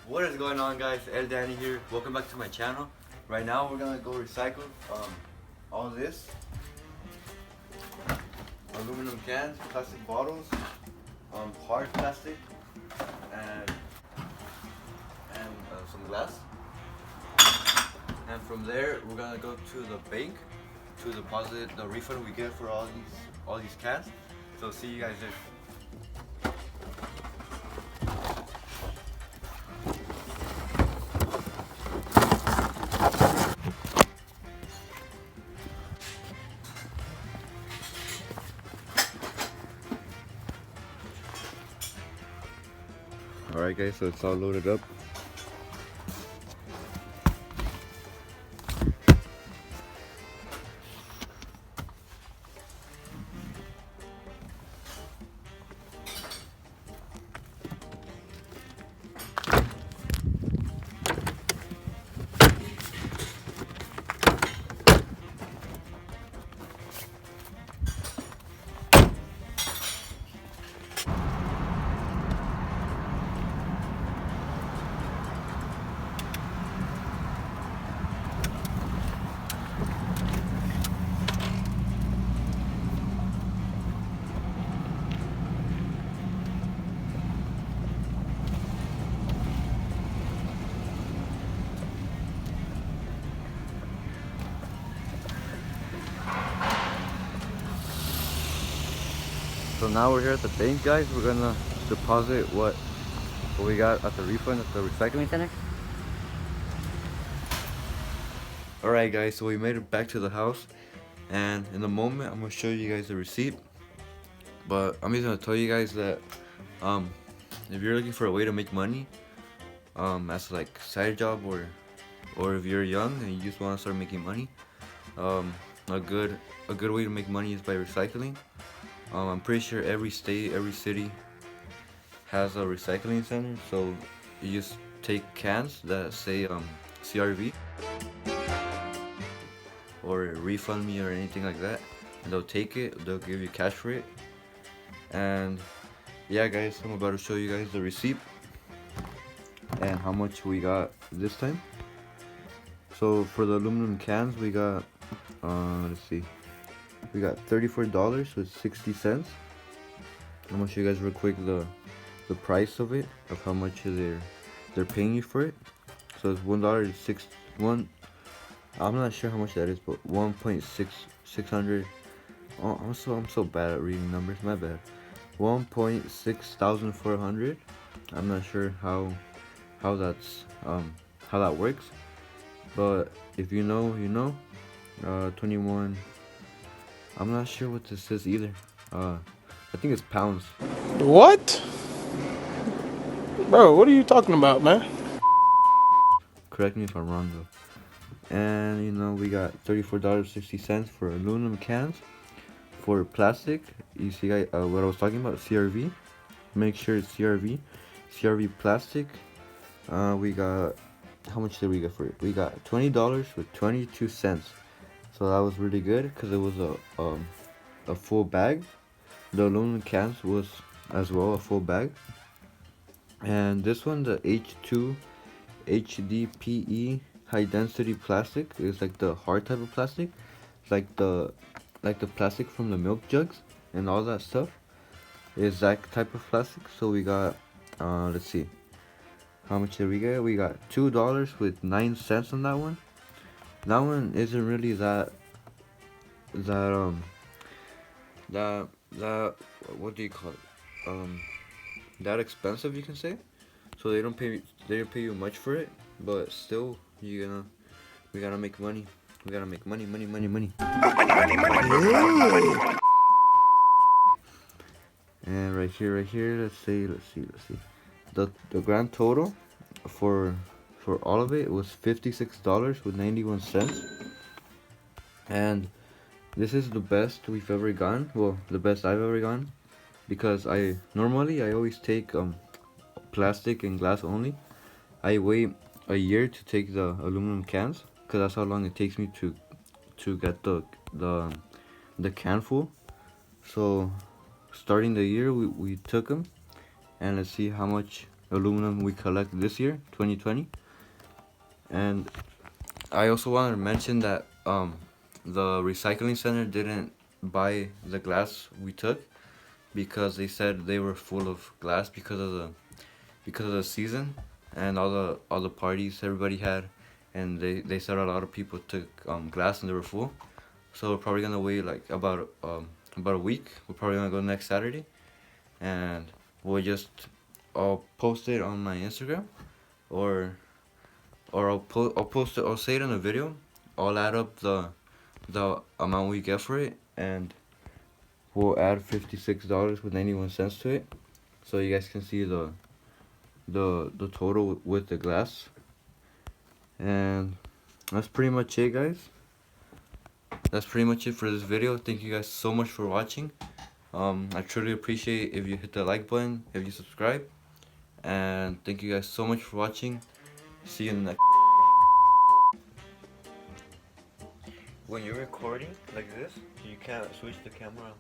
What is going on, guys? El Danny here. Welcome back to my channel. Right now we're gonna go recycle all this aluminum cans, plastic bottles, hard plastic, and some glass. And from there we're gonna go to the bank to deposit the refund we get for all these cans. So see you guys there. Alright guys, so it's all loaded up. So now we're here at the bank, guys. We're gonna deposit what we got at the refund at the recycling center. Alright guys, so we made it back to the house, and in a moment I'm gonna show you guys the receipt. But I'm just gonna tell you guys that if you're looking for a way to make money, as like side job, or if you're young and you just want to start making money, a good way to make money is by recycling. I'm pretty sure every state, every city has a recycling center, so you just take cans that say CRV or refund me or anything like that, and they'll take it, they'll give you cash for it. And yeah guys, I'm about to show you guys the receipt and how much we got this time. So for the aluminum cans we got let's see, we got $34 with 60 cents. I'm gonna show you guys real quick the price of it, of how much they're paying you for it. So it's $1.61. I'm not sure how much that is, but 1.600. Oh, I'm so bad at reading numbers. My bad. 1.6400. I'm not sure how that's how that works, but if you know, you know. 21. I'm not sure what this is either. I think it's pounds. What? Bro, what are you talking about, man? Correct me if I'm wrong though. And you know, we got $34.60 for aluminum cans. For plastic, you see what I was talking about, CRV. Make sure it's CRV. CRV plastic. We got, how much did we get for it? We got $20 with 22 cents. So that was really good because it was a full bag. The aluminum cans was as well a full bag. And this one, the H2 HDPE high density plastic, is like the hard type of plastic, like the plastic from the milk jugs and all that stuff is that type of plastic. So we got let's see, how much did we get? We got $2 with 9 cents on that one. That one isn't really that that what do you call it, that expensive, you can say. So they don't pay you much for it, but still we gotta make money. We gotta make money. And right here, let's see. The grand total for all of it was $56 with 91 cents. And this is the best we've ever gotten. Well, the best I've ever gotten, because I always take plastic and glass only. I wait a year to take the aluminum cans, because that's how long it takes me to get the can full. So starting the year, we took them, and let's see how much aluminum we collected this year, 2020. And I also wanted to mention that the recycling center didn't buy the glass we took because they said they were full of glass because of the season and all the parties everybody had, and they said a lot of people took glass and they were full. So we're probably gonna wait like about a week. We're probably gonna go next Saturday, and we'll just I'll post it on my Instagram, or I'll post it. I'll say it in a video. I'll add up the amount we get for it, and we'll add $56 with 91 cents to it, so you guys can see the total with the glass. And that's pretty much it, guys. That's pretty much it for this video. Thank you guys so much for watching. I truly appreciate if you hit the like button, if you subscribe, and thank you guys so much for watching. See you in the next. When you're recording like this, you can't switch the camera